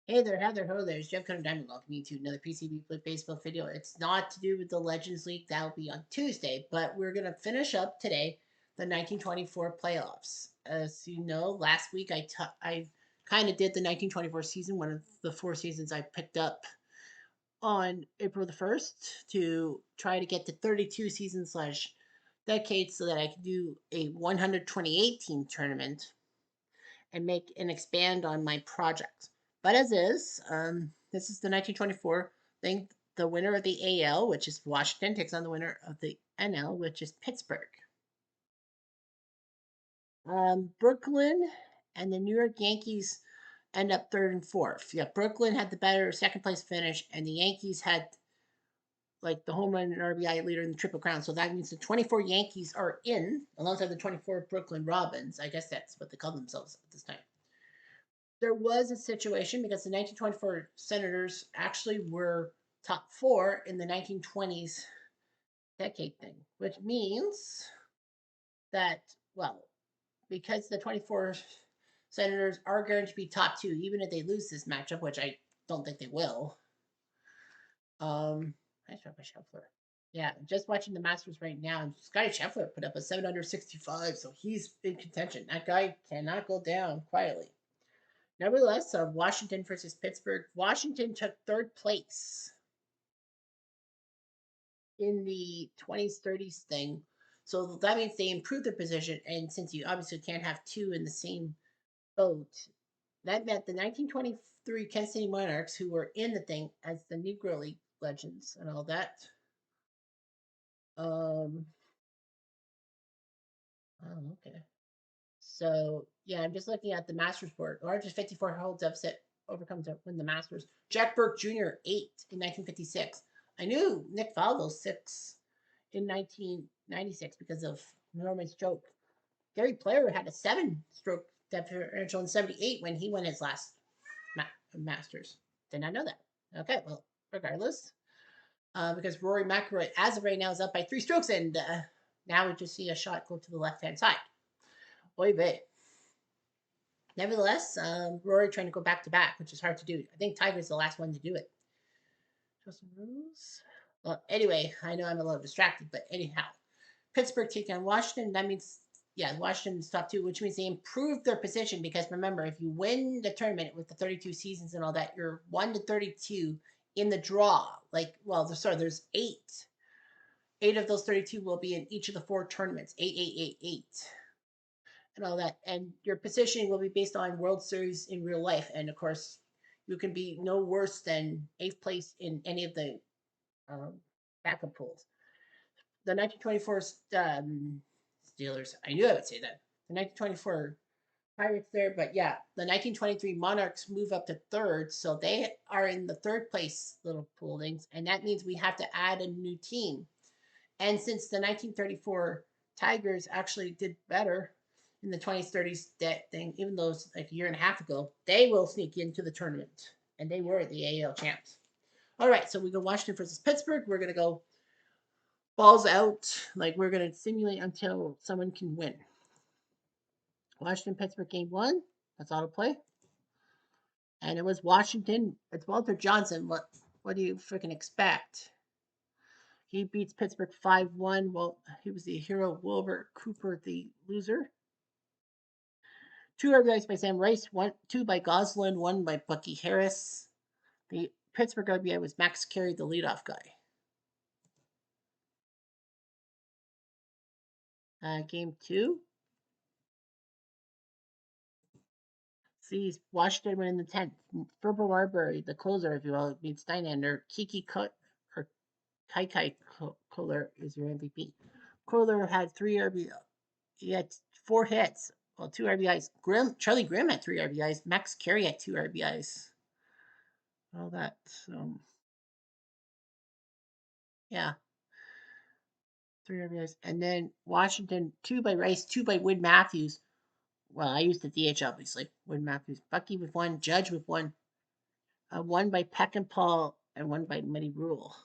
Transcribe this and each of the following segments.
Hey there, Heather. Hello there. It's Jeff Cunningham Diamond. Welcome you to another PCB Flip Baseball video. It's not to do with the Legends League. That'll be on Tuesday, but we're going to finish up today the 1924 playoffs. As you know, last week I kind of did the 1924 season, one of the four seasons I picked up on April the 1st to try to get to 32 seasons slash decades so that I can do a 128 team tournament and make and expand on my project. But as is, this is the 1924 thing. The winner of the AL, which is Washington, takes on the winner of the NL, which is Pittsburgh. Brooklyn and the New York Yankees end up third and fourth. Yeah, Brooklyn had the better second place finish, and the Yankees had like the home run and RBI leader in the Triple Crown. So that means the 24 Yankees are in alongside the 24 Brooklyn Robins. I guess that's what they call themselves at this time. There was a situation because the 1924 Senators actually were top four in the 1920s decade thing, which means that, well, because the 24 Senators are going to be top two, even if they lose this matchup, which I don't think they will. Nice job by Scheffler. Yeah, just watching the Masters right now, and Scotty Scheffler put up a 765, so he's in contention. That guy cannot go down quietly. Nevertheless, Washington versus Pittsburgh. Washington took third place in the 20s, 30s thing. So that means they improved their position. And since you obviously can't have two in the same boat, that meant the 1923 Kansas City Monarchs, who were in the thing as the Negro League legends and all that. Um, oh, okay. So, yeah, I'm just looking at the Masters board. Largest 54 hole deficit overcomes to win the Masters. Jack Burke Jr., 8 in 1956. I knew Nick Faldo, 6 in 1996 because of Norman Stroke. Gary Player had a 7-stroke differential in 78 when he won his last Masters. Did not know that. Okay, well, regardless, because Rory McIlroy, as of right now, is up by 3 strokes, and now we just see a shot go to the left-hand side. Oy vey. Nevertheless, Rory trying to go back to back, which is hard to do. I think Tiger's the last one to do it. Justin Rose. Well, anyway, I know I'm a little distracted, but anyhow, Pittsburgh taking on Washington. That means, yeah, Washington's top two, which means they improved their position because remember, if you win the tournament with the 32 seasons and all that, you're 1 to 32 in the draw. Like, well, there's 8. 8 of those 32 will be in each of the 4 tournaments. 8, 8, 8, 8 and all that. And your positioning will be based on World Series in real life. And of course, you can be no worse than 8th place in any of the um, backup pools. The 1924 Steelers, I knew I would say that. The 1924 Pirates there, but yeah, the 1923 Monarchs move up to third, so they are in the third place little poolings, and that means we have to add a new team. And since the 1934 Tigers actually did better in the 20s, 30s thing, even though it's like a year and a half ago, they will sneak into the tournament. And they were the AL champs. All right, so we go Washington versus Pittsburgh. We're going to go balls out. Like we're going to simulate until someone can win. Washington Pittsburgh game 1. That's auto play. And it was Washington. It's Walter Johnson. What do you freaking expect? He beats Pittsburgh 5-1. Well, he was the hero. Wilbur Cooper, the loser. 2 RBIs by Sam Rice, 2 by Goslin, 1 by Bucky Harris. The Pittsburgh RBI was Max Carey, the leadoff guy. Game 2. Sees Washington win in the 10th. Ferber Marbury, the closer, if you will, beats Steinander. Kiki Cut or Kai Kohler is your MVP. Kohler had 3 RBI. He had 4 hits. Well, 2 RBIs. Charlie Grimm had 3 RBIs. Max Carey had 2 RBIs. All that. Yeah. 3 RBIs. And then Washington, 2 by Rice, 2 by Wood Matthews. Well, I used the DH, obviously. Wood Matthews. Bucky with 1. Judge with 1. 1 by Peck and Paul, and 1 by Muddy Rule.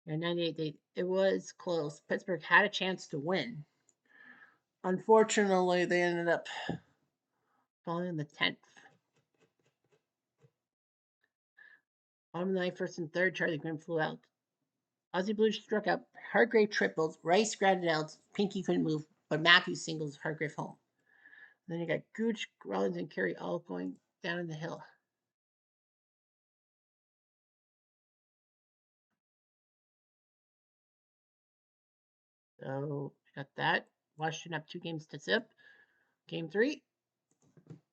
And 98, it was close. Pittsburgh had a chance to win. Unfortunately, they ended up falling in the 10th. Bottom of the ninth, first and third, Charlie Grimm flew out. Aussie Blues struck out. Hargrave tripled. Rice grounded out. Pinky couldn't move, but Matthews singles Hargrave home. Then you got Gooch, Rollins, and Carey all going down in the hill. So got that. Washington up 2-0. Game 3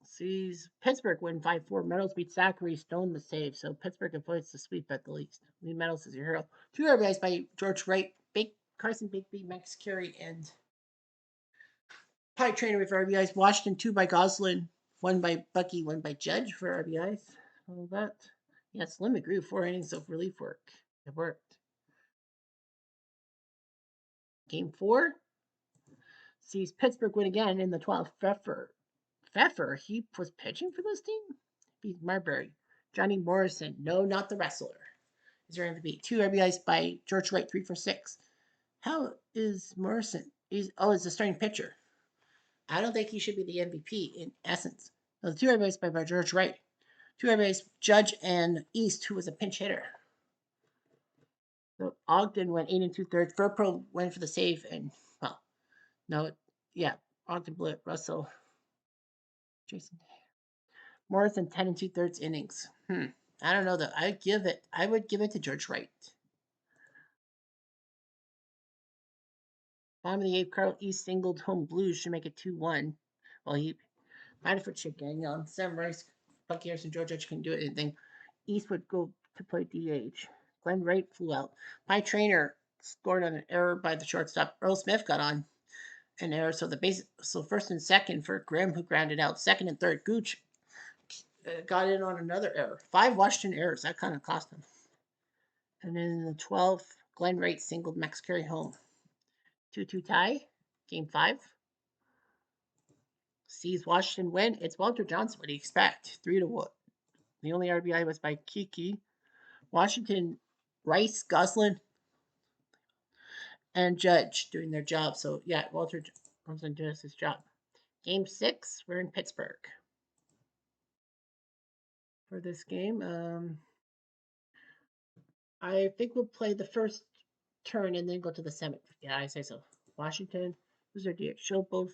sees Pittsburgh win 5-4. Meadows beat Zachary. Stone the save. So Pittsburgh avoids the sweep at the least. Lee Meadows is your hero. 2 RBIs by George Wright, Carson Bigby, Max Carey, and Pie Trainer with RBIs. Washington 2 by Goslin. 1 by Bucky, 1 by Judge for RBIs. All that. Yes, Lim McGrew, 4 innings of relief work. It worked. Game 4 sees Pittsburgh win again in the 12th. Pfeffer, he was pitching for this team? Beat Marbury. Johnny Morrison, no, not the wrestler, is your MVP. 2 RBIs by George Wright, 3 for 6. How is Morrison? He's the starting pitcher. I don't think he should be the MVP in essence. No, the 2 RBIs by George Wright. 2 RBIs, Judge and East, who was a pinch hitter. So Ogden went 8 2/3. Furpro went for the save, and Ogden blew it. Russell, Jason, Morrison 10 2/3 innings. I don't know though. I would give it to George Wright. Bottom of the 8th, Carl East singled home Blues should make it 2-1. Well, he batted for Chip Gagnon. Sam Rice, Bucky Harrison, George Edge couldn't do anything. East would go to play DH. Glenn Wright flew out. Pie Trainer scored on an error by the shortstop. Earl Smith got on an error, so first and second for Grimm, who grounded out. Second and third, Gooch got in on another error. 5 Washington errors. That kind of cost him. And then in the 12th, Glenn Wright singled Max Carey home. 2-2 tie. Game 5. Sees Washington win. It's Walter Johnson. What do you expect? 3-1. The only RBI was by Kiki. Washington, Rice, Goslin, and Judge doing their job. So, yeah, Walter Johnson does his job. Game 6, we're in Pittsburgh. For this game, I think we'll play the first turn and then go to the 7th. Yeah, I say so. Washington, who's their DH? Showboat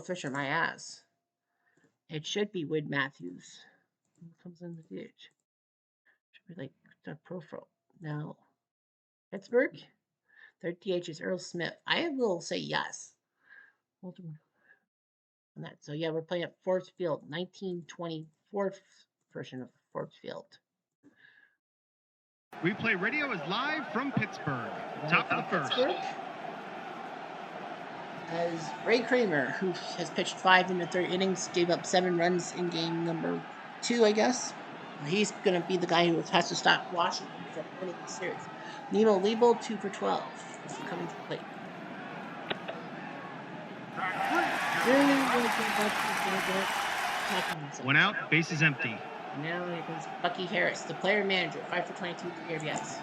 Fisher, my ass. It should be Wood Matthews. Who comes in the DH? Should be like the profile. Now, Pittsburgh, their DH is Earl Smith. I will say yes. On that. So, yeah, we're playing at Forbes Field, 1924 version of Forbes Field. Replay Radio is live from Pittsburgh. Top of the first. As Ray Kramer, who has pitched 5 in the 3rd innings, gave up 7 runs in game number 2, I guess. He's going to be the guy who has to stop Washington from winning the series. Nemo Liebel, 2 for 12, is coming to the plate. One out, base is empty. Now here comes Bucky Harris, the player manager, 5 for 22, 3 RBIs.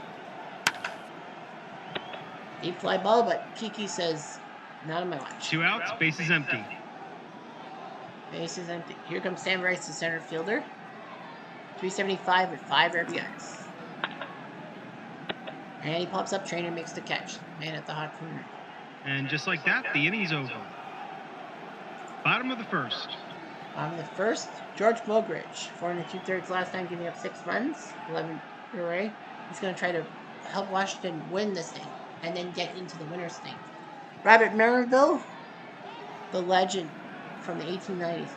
Deep fly ball, but Kiki says, not on my watch. 2 outs, base is empty. Base is empty. Here comes Sam Rice, the center fielder. 375 with 5 RBIs. And he pops up, Trainer makes the catch. Man at the hot corner. And just like that, the inning's over. Bottom of the first. Bottom of the first, George Mogridge, 4 2/3 last time, giving up 6 runs, 11 array. He's going to try to help Washington win this thing and then get into the winner's thing. Robert Merrillville, the legend from the 1890s,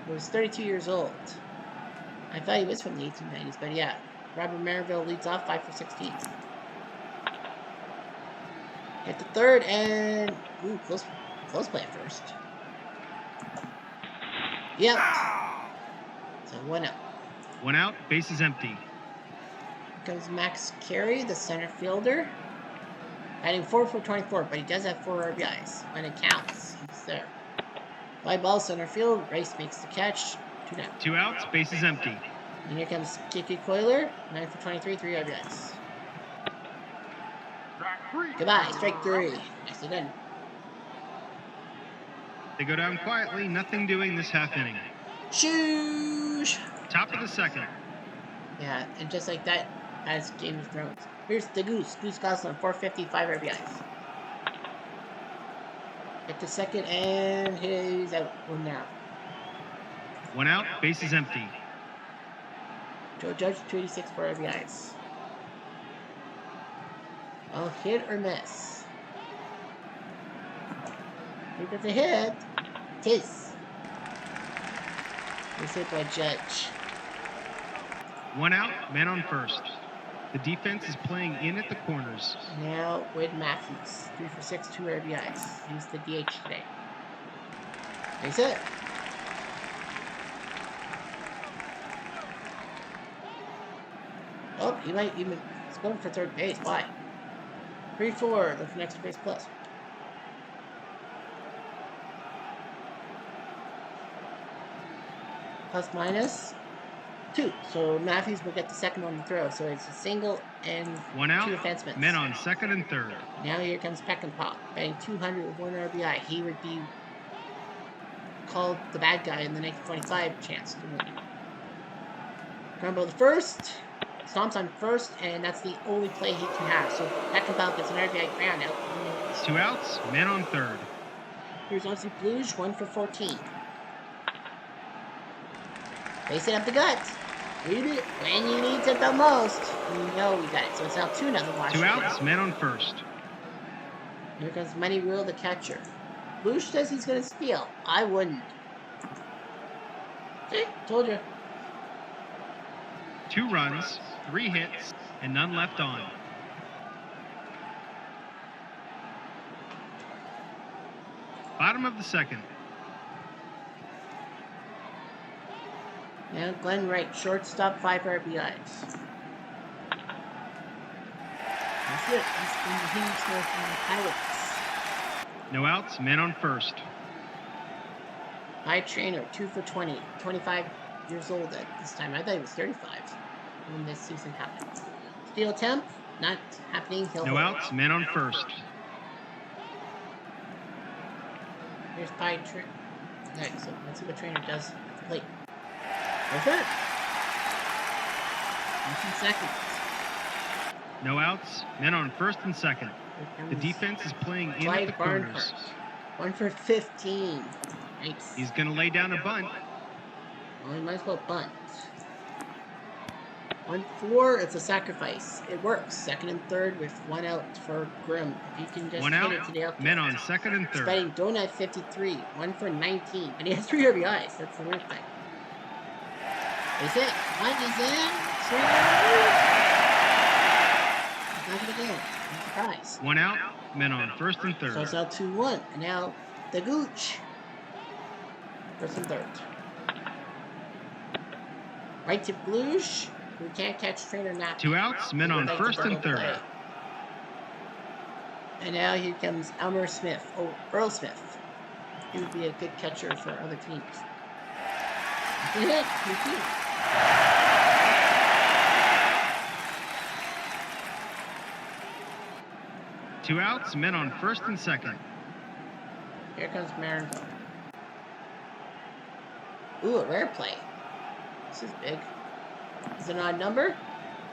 was 32 years old. I thought he was from the 1890s, but yeah. Robert Merrillville leads off, 5 for 16. Hit the third, and close play at first. Yep. So 1 out. 1 out, base is empty. Here comes Max Carey, the center fielder. Batting 4 for 24, but he does have 4 RBIs. When it counts, he's there. Fly ball, center field. Rice makes the catch. 2 down. 2 outs, base is empty. And here comes Kiki Coiler, 9 for 23, 3 RBIs. Goodbye, strike 3. Nicely done. They go down quietly, nothing doing this half inning. Shoosh! Top of the second. Yeah, and just like that, as Game of Thrones. Here's the Goose. Goose Goslin, 455 RBIs. Get the second, and he's out. One down. 1 out, base is empty. Joe Judge, 286 for RBIs. Well, hit or miss. Here goes a hit. Tis. It's hit by Judge. 1 out, man on first. The defense is playing in at the corners. Now, Wade Matthews, 3 for 6, 2 RBIs. He's the DH today. That's it. Oh, he might even. He's going for third base. Why? 3-4. Look for an extra base plus. Plus minus 2. So Matthews will get the second on the throw. So it's a single and 1 out, 2 defensemen. men on second and third. Now here comes Peckinpah, batting 200 with 1 RBI. He would be called the bad guy in the 1925 chance to win. Grumble the first, stomps on first, and that's the only play he can have. So Peckinpah gets an RBI ground out. 2 outs, men on third. Here's Aussie Blues, 1 for 14. Base it up the gut. Read it when you need it the most. You know we got it. So it's now 2-0 Washington. 2 outs, men on first. Here comes Money Rule, the catcher. Blues says he's going to steal. I wouldn't. See? Told you. 2 runs, 3 hits, and none left on. Bottom of the second. Now Glenn Wright, shortstop, 5 RBIs. That's it. He's been the Hings from the Pirates. No outs, men on first. High Trainer, 2 for 20. 25 years old at this time. I thought he was 35 when this season happened. Steal attempt, not happening. No outs, men on first. Here's Pie Trainer. Alright, so let's see what Trainer does at the plate. That's it. 19 seconds. No outs, men on first and second. The defense is playing in at the corners. 1 for 15. Nice. He's going to lay down a bunt. Well, he might as well bunt. 1-4, it's a sacrifice. It works. Second and third with 1 out for Grimm. If he can just 1 hit out, it to the outfield. men on second and He's third. batting Donut 53. 1 for 19. And he has 3 RBIs. That's the weird thing. Is it? One is in. 2. He's not going to get it. I'm surprised. 1 out, men on first and third. So it's now 2-1. And now the Gooch. First and third. Right to Blues. We can't catch Trainer now. 2 outs, men on first and third. Play. And now here comes Elmer Smith. Oh, Earl Smith. He would be a good catcher for other teams. Good hit. Good hit. Two outs, men on first and second. Here comes Marinville. Ooh, a rare play. This is big. Is it an odd number?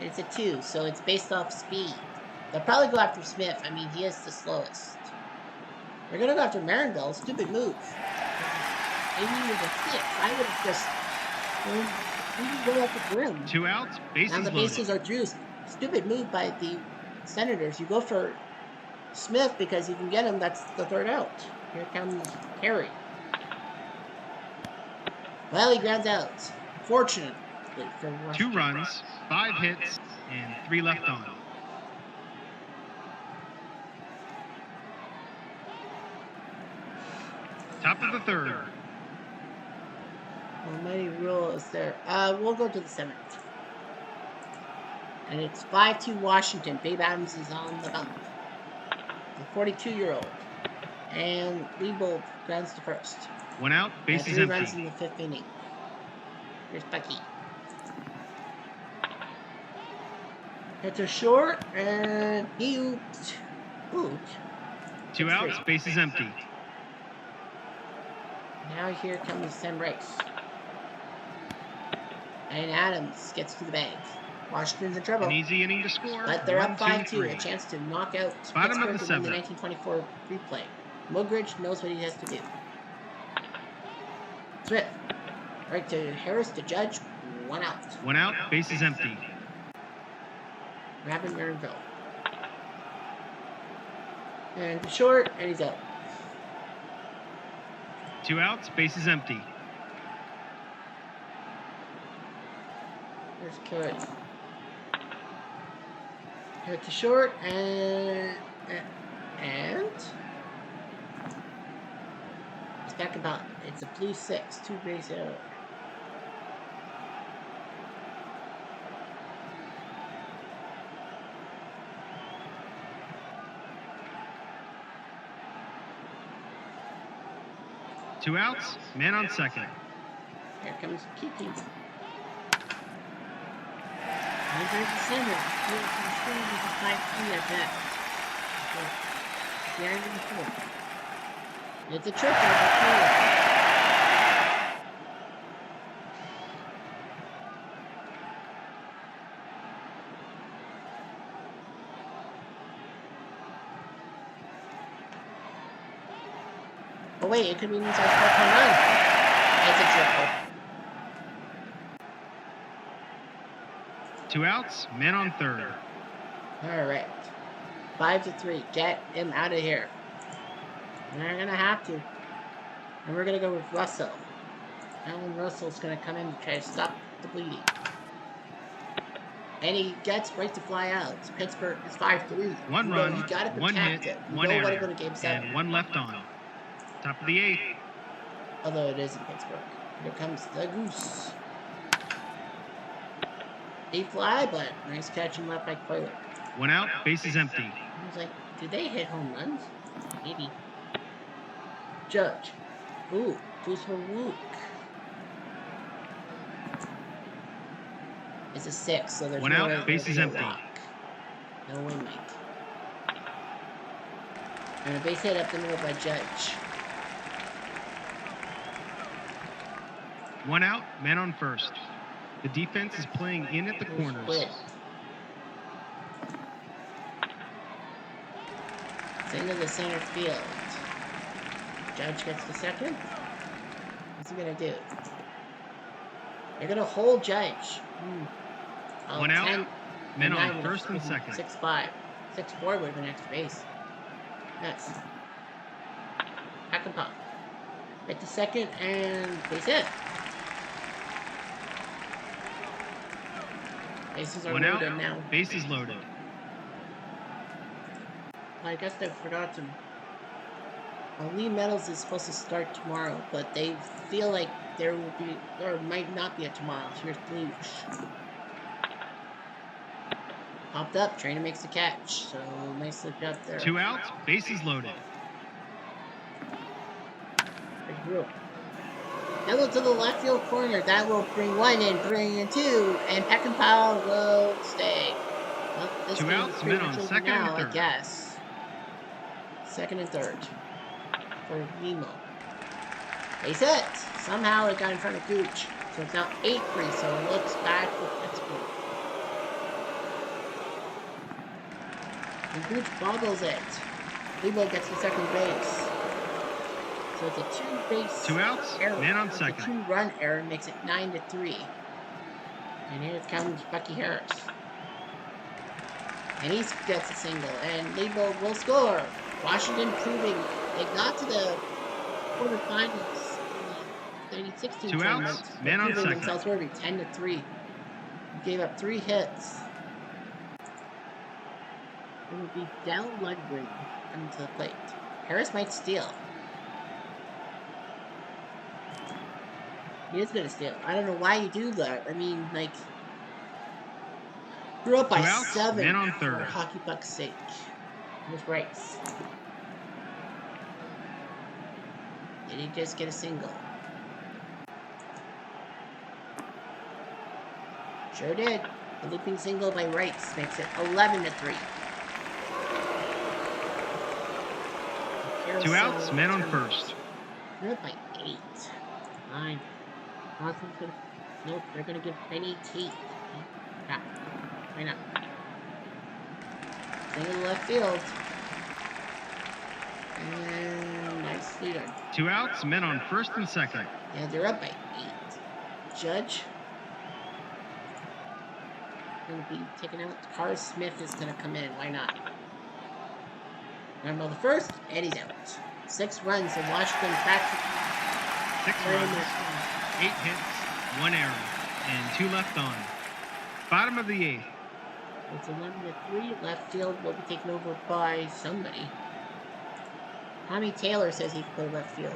It's a 2, so it's based off speed. They'll probably go after Smith. I mean, he is the slowest. They're going to go after Marinville. Stupid move. Maybe it was a 6. I would have just... We can go after Grimm. 2 outs, bases Now the bases are juiced. Stupid move by the Senators. You go for Smith because you can get him. That's the third out. Here comes Harry. Well, he grounds out. Fortunately for Washington. 2 runs, 5 hits, and 3 left on. Top of the third. Almighty Rule is there. We'll go to the 7th. And it's 5-2 Washington. Babe Adams is on the bump. The 42-year-old. And Liebold grounds to first. 1 out, bases 3 empty. runs in the 5th inning. Here's Bucky. Hits a short, and he ooped. 2 outs, bases empty. Now here comes Sam Rice. And Adams gets to the bag. Washington's in trouble. An easy inning to score. But they're 1, up 2, 5-2. 3. A chance to knock out Bottom of Pittsburgh the and win the 7th. 1924 replay. Mugridge knows what he has to do. Smith. Right to Harris to Judge. 1 out. 1 out. Bases empty. Rabin Marinville. And to short, and he's out. 2 outs. Bases empty. There's Carrot. Hit to short, and it's back about. It's a blue 6, 2 base error. Two outs. Man on second. Here comes Kiki. And there's the center. Here's the screen with the 5-3 at that. Behind the fourth. It's a triple. Oh wait, it could be inside for home run. It's a triple. 2 outs. Man on third. All right, 5-3. Get him out of here. And they're gonna have to. And we're gonna go with Russell. Alan Russell's gonna come in to try to stop the bleeding. And he gets right to fly out. Pittsburgh is 5-3. 1 run, you gotta 1 protect hit, it. You 1 don't want to error, go to game 7. and 1 left on. Top of the 8th. Although it is in Pittsburgh. Here comes the Goose. Deep fly, but nice catch and left by Coiler. 1 out, bases empty. I was like, did they hit home runs? Maybe. Judge. Ooh, boost for Wook. It's a 6, so there's 1 no out, way bases empty. walk. No way, Mike. And a base hit up the middle by Judge. 1 out, man on first. The defense is playing in at the corners. Quit. It's into the center field. Judge gets the second. What's he gonna do? They're gonna hold Judge. 1 out, 10, men on 9 first and second. 6-5. 6-4 would have been extra base. Yes. Pack and pop. Right to second and base hit. Bases are 1 loaded out, now. bases loaded. I guess they forgot to. Lee Metals is supposed to start tomorrow, but they feel like there will be, or might not be a tomorrow. So here's Bloosh. Popped up, Trny makes the catch. So nicely up there. 2 outs, bases loaded. Double to the left field corner. That will bring 1 in, bring in 2, and Peckinpah will stay. Well, this 2 outs, men on second now, and third. I guess. Second and third for Nemo. Base hit. Somehow it got in front of Gooch. So it's now 8-3, so it looks bad for Pittsburgh. And Gooch bobbles it. Nemo gets the second base. So it's a 2-base 2 outs, error. man on It's second. a 2-run error makes it 9-3. And here comes Bucky Harris. And he gets a single. And Lebo will score. Washington proving they got to the quarterfinals in the 2016 2 tournament. outs, man on second. Themselves worthy 10-3. Gave up 3 hits. It would be Dell Lundgren coming to the plate. Harris might steal. He is gonna steal. I don't know why you do that. I mean, like, grew up by 2 outs, 7 man on for third. hockey buck's sake. With Rice. Did he just get a single? Sure did. A looping single by Rice makes it 11-3. 2 outs, man on first. Grew up by 8. 9. Awesome. Nope, they're going to give Penny Tate. Yeah, why not? Single left field. And nicely done. 2 outs, men on first and second. Yeah, they're up by 8. Judge going to be taken out. Carr Smith is going to come in. Why not? Remember the first, and he's out. 6 runs, and Washington practically 6 runs, 8 hits, 1 error, and 2 left on. Bottom of the 8th. It's 11-3. Left field will be taken over by somebody. Tommy Taylor says he can play left field.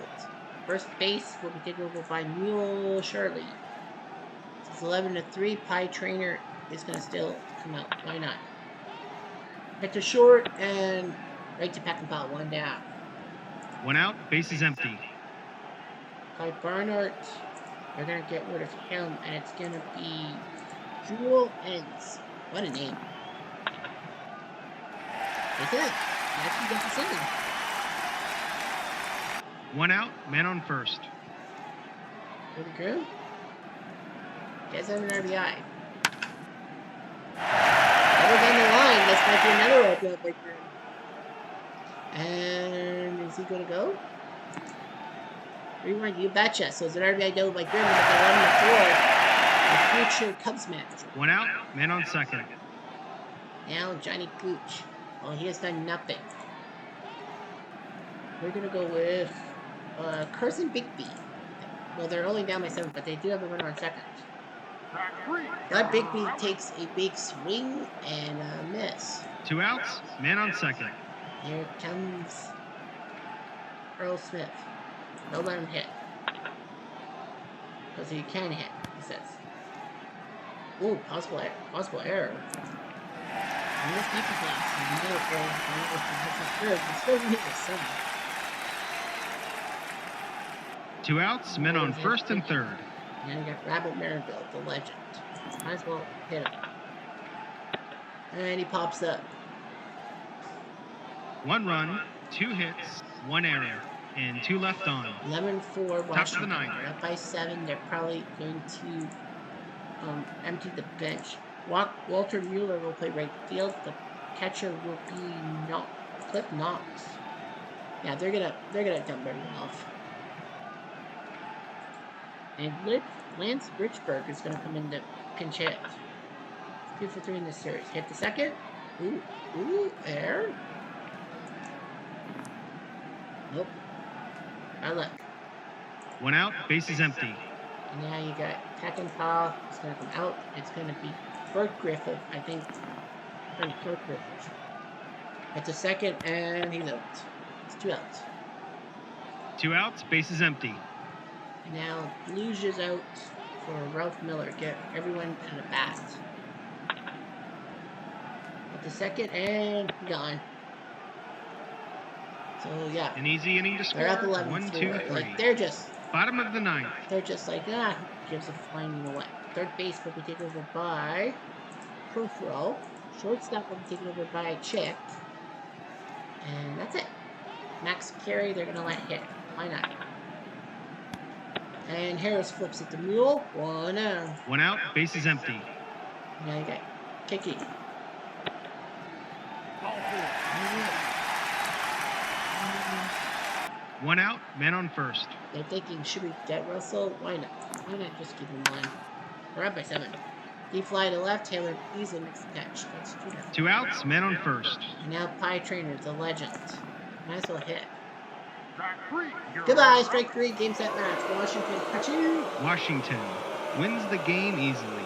First base will be taken over by Mule Shirley. It's 11-3. Pie Trainer is going to still come out. Why not? Hit to short and right to Peckinpah. 1 down. 1 out, base is empty. Kai Barnard, they're going to get rid of him, and it's going to be Jewel Ends. What a name. That's it. That's you got the second. 1 out, man on first. Pretty good. Guess I'm an RBI. Over down the line, this might be another RBI by Grimm. And is he going to go? Rewind, you betcha. So it's an RBI double by Grimm with 11-4. The future Cubs manager. 1 out, man on second. Now Johnny Gooch. Well, he has done nothing. We're going to go with Carson Bigby. Well, they're only down by 7, but they do have a runner on second. That Bigby takes a big swing and a miss. 2 outs, man on second. Here comes Earl Smith. Don't let him hit. Because he can hit, he says. Ooh, possible error. And this people class. It's still hit the 7. 2 outs, men on first and third. Now you got Rabbit Maryville, the legend. Might as well hit him. And he pops up. 1 run, 2 hits, 1 error, and 2 left on. 11-4 Washington. Top of the 9th. They're up by 7. They're probably going to empty the bench. Walter Mueller will play right field. The catcher will be Cliff Knox. Yeah, they're gonna dump everyone off. And Lance Richburg is gonna come in to pinch hit. 2 for 3 in this series. Hit the second. Ooh, air. Nope. Bad luck. 1 out, base is empty. And now you got Peckinpah. It's going to come out. It's going to be Bert Griffith, I think. Bert Griffith. It's a second, and he's out. It's 2 outs. 2 outs, base is empty. And now Luge is out for Ralph Miller. Get everyone to the bat. It's a second, and gone. So, yeah. An easy inning to score. They're up 11-4. 1, 2, 3. Like, they're just... Bottom of the 9th. They're just like, who gives a flying, you know what. Third base will be taken over by Profro. Shortstop will be taken over by Chick. And that's it. Max Carey, they're going to let hit. Why not? And Harris flips it to Mule. 1 out. 1 out, base is empty. Now you got Kiki. 1 out, man on first. They're thinking, should we get Russell? Why not? Why not just give him 1? They're up by 7. Deep fly to left, Taylor easily makes the catch. That's 2 down. 2 outs, man on first. And now Pie Trainer, the legend. Might as well hit. Goodbye, strike 3, game set match. Washington wins the game easily.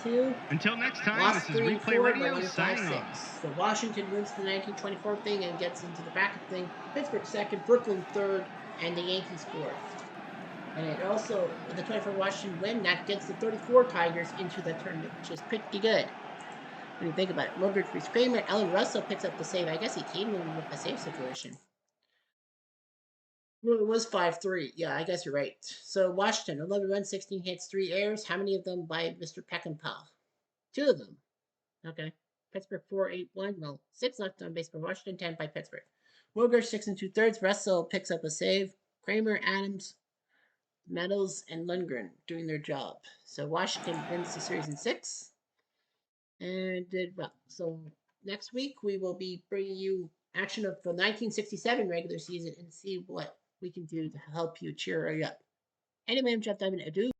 2. Until next time, Lost this is 3-4, Replay Radio but signing 1-5-6. off. So Washington wins the 1924 thing and gets into the bracket thing. Pittsburgh second, Brooklyn third, and the Yankees fourth. And it also, with the 24 Washington win, that gets the 34 Tigers into the tournament, which is pretty good. When you think about it, Morgan Freeze Kramer, Ellen Russell picks up the save. I guess he came in with a save situation. Well, it was 5-3. Yeah, I guess you're right. So Washington, 11 runs, 16 hits, 3 errors. How many of them by Mr. Peckinpah? 2 of them. Okay. Pittsburgh 4-8-1. Well, 6 left on base for Washington, 10 by Pittsburgh. Wilger 6 2/3. Russell picks up a save. Kramer, Adams, Metals and Lundgren doing their job. So Washington wins the series in 6 and did well. So next week we will be bringing you action of the 1967 regular season and see what we can do to help you cheer you up. Anyway, I'm Jeff Diamond. Adieu.